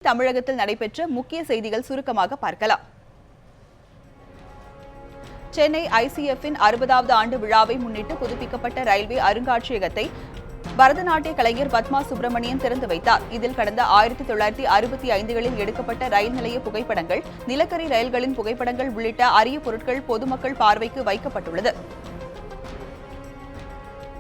தமிழகத்தில் நடைபெற்ற முக்கிய செய்திகள் சுருக்கமாக பார்க்கலாம். சென்னை ICF-இன் 60வது ஆண்டு விழாவை முன்னிட்டு புதுப்பிக்கப்பட்ட ரயில்வே அருங்காட்சியகத்தை பரதநாட்டிய கலைஞர் பத்மா சுப்பிரமணியன் திறந்து வைத்தார். இதில் கடந்த 1965களில் எடுக்கப்பட்ட ரயில் நிலைய புகைப்படங்கள், நிலக்கரி ரயில்களின் புகைப்படங்கள் உள்ளிட்ட அரிய பொருட்கள் பொதுமக்கள் பார்வைக்கு வைக்கப்பட்டுள்ளது.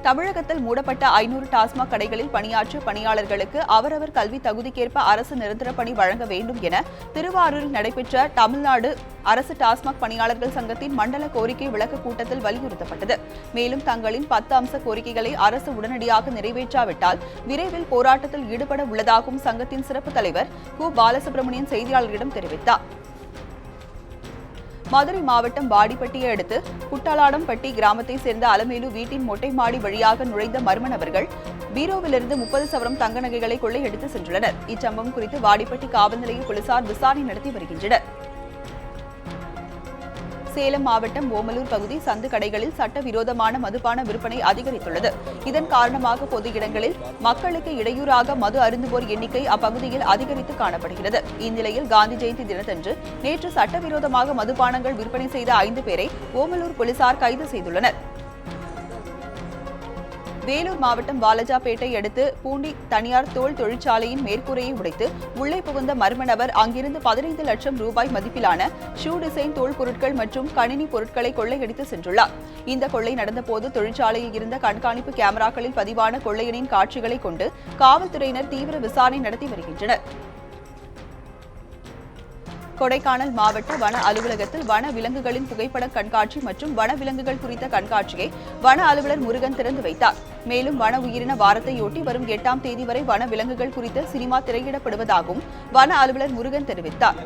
தமிழகத்தில் மூடப்பட்ட 500 டாஸ்மாக் கடைகளில் பணியாற்றிய பணியாளர்களுக்கு அவரவர் கல்வி தகுதிக்கேற்ப அரசு நிரந்தர பணி வழங்க வேண்டும் என திருவாரூரில் நடைபெற்ற தமிழ்நாடு அரசு டாஸ்மாக் பணியாளர்கள் சங்கத்தின் மண்டல கோரிக்கை விளக்க கூட்டத்தில் வலியுறுத்தப்பட்டது. மேலும் தங்களின் 10 அம்ச கோரிக்கைகளை அரசு உடனடியாக நிறைவேற்றாவிட்டால் விரைவில் போராட்டத்தில் ஈடுபட உள்ளதாகவும் சங்கத்தின் சிறப்பு தலைவர் கு. பாலசுப்ரமணியன் செய்தியாளர்களிடம் தெரிவித்தார். மதுரை மாவட்டம் வாடிப்பட்டியை அடுத்து குட்டாலாடம்பட்டி கிராமத்தை சேர்ந்த அலமேலு வீட்டின் மொட்டை மாடி வழியாக நுழைந்த மர்ம நபர்கள் பீரோவிலிருந்து 30 சவரம் தங்க நகைகளை கொள்ளையடித்து சென்றுள்ளனர். இச்சம்பவம் குறித்து வாடிப்பட்டி காவல் நிலைய போலீசார் விசாரணை நடத்தி வருகின்றனர். சேலம் மாவட்டம் ஓமலூர் பகுதி சந்து கடைகளில் சட்டவிரோதமான மதுபான விற்பனை அதிகரித்துள்ளது. இதன் காரணமாக பொது இடங்களில் மக்களுக்கு இடையூறாக மது அருந்துவோர் எண்ணிக்கை அப்பகுதியில் அதிகரித்து காணப்படுகிறது. இந்நிலையில் காந்தி ஜெயந்தி தினத்தன்று நேற்று சட்டவிரோதமாக மதுபானங்கள் விற்பனை செய்த 5 பேரை ஓமலூர் போலீசார் கைது செய்துள்ளனர். வேலூர் மாவட்டம் வாலஜாபேட்டை அடுத்து பூண்டி தனியார் தோல் தொழிற்சாலையின் மேற்கூரையை உடைத்து உள்ளே புகுந்த மர்ம நபர் அங்கிருந்து 15 லட்சம் ரூபாய் மதிப்பிலான ஷூ டிசைன் தோல் பொருட்கள் மற்றும் கணினி பொருட்களை கொள்ளையடித்து சென்றுள்ளார். இந்த கொள்ளை நடந்தபோது தொழிற்சாலையில் இருந்த கண்காணிப்பு கேமராக்களில் பதிவான கொள்ளையனின் காட்சிகளை கொண்டு காவல்துறையினர் தீவிர விசாரணை நடத்தி வருகின்றனர். கொடைக்கானல் மாவட்ட வன அலுவலகத்தில் வன விலங்குகளின் புகைப்பட கண்காட்சி மற்றும் வன விலங்குகள் குறித்த கண்காட்சியை வன அலுவலர் முருகன் திறந்து வைத்தார். மேலும் வன உயிரின வாரத்தையொட்டி வரும் 8ஆம் தேதி வரை வன விலங்குகள் குறித்த சினிமா திரையிடப்படுவதாகவும் வன அலுவலர் முருகன் தெரிவித்தார்.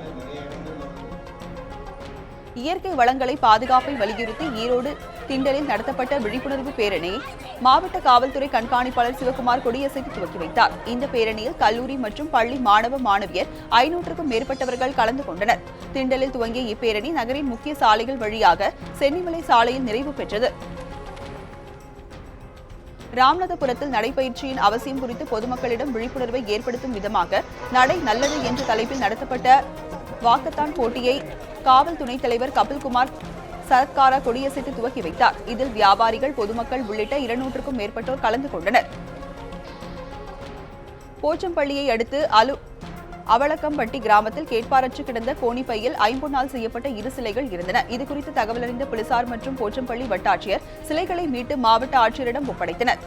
இயற்கை வளங்களை பாதுகாப்பை வலியுறுத்தி ஈரோடு திண்டலில் நடத்தப்பட்ட விழிப்புணர்வு பேரணியை மாவட்ட காவல்துறை கண்காணிப்பாளர் சிவகுமார் கொடியசைத்து துவக்கி வைத்தார். இந்த பேரணியில் கல்லூரி மற்றும் பள்ளி மாணவ மாணவியர் 500க்கும் மேற்பட்டவர்கள் கலந்து கொண்டனர். திண்டலில் துவங்கிய இப்பேரணி நகரின் முக்கிய சாலைகள் வழியாக சென்னிமலை சாலையில் நிறைவு பெற்றது. ராமநாதபுரத்தில் நடைபயிற்சியின் அவசியம் குறித்து பொதுமக்களிடம் விழிப்புணர்வை ஏற்படுத்தும் விதமாக நடை நல்லது என்ற தலைப்பில் நடத்தப்பட்ட வாக்கத்தான் போட்டியை காவல் துணைத் தலைவர் கபில்குமார் சரத்காரா கொடியசைத்து துவக்கி வைத்தார். இதில் வியாபாரிகள், பொதுமக்கள் உள்ளிட்ட 200க்கும் மேற்பட்டோர் கலந்து கொண்டனர். போச்சம்பள்ளியை அடுத்து அவளக்கம்பட்டி கிராமத்தில் கேட்பாரற்று கிடந்த கோணிப்பையில் ஐம்பொன்னால் செய்யப்பட்ட 2 சிலைகள் இருந்தன. இதுகுறித்து தகவலறிந்த போலீசார் மற்றும் போச்சம்பள்ளி வட்டாட்சியர் சிலைகளை மீட்டு மாவட்ட ஆட்சியரிடம் ஒப்படைத்தனர்.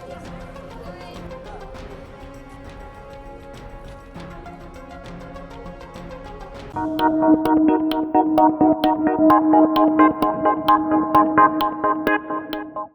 Thank you.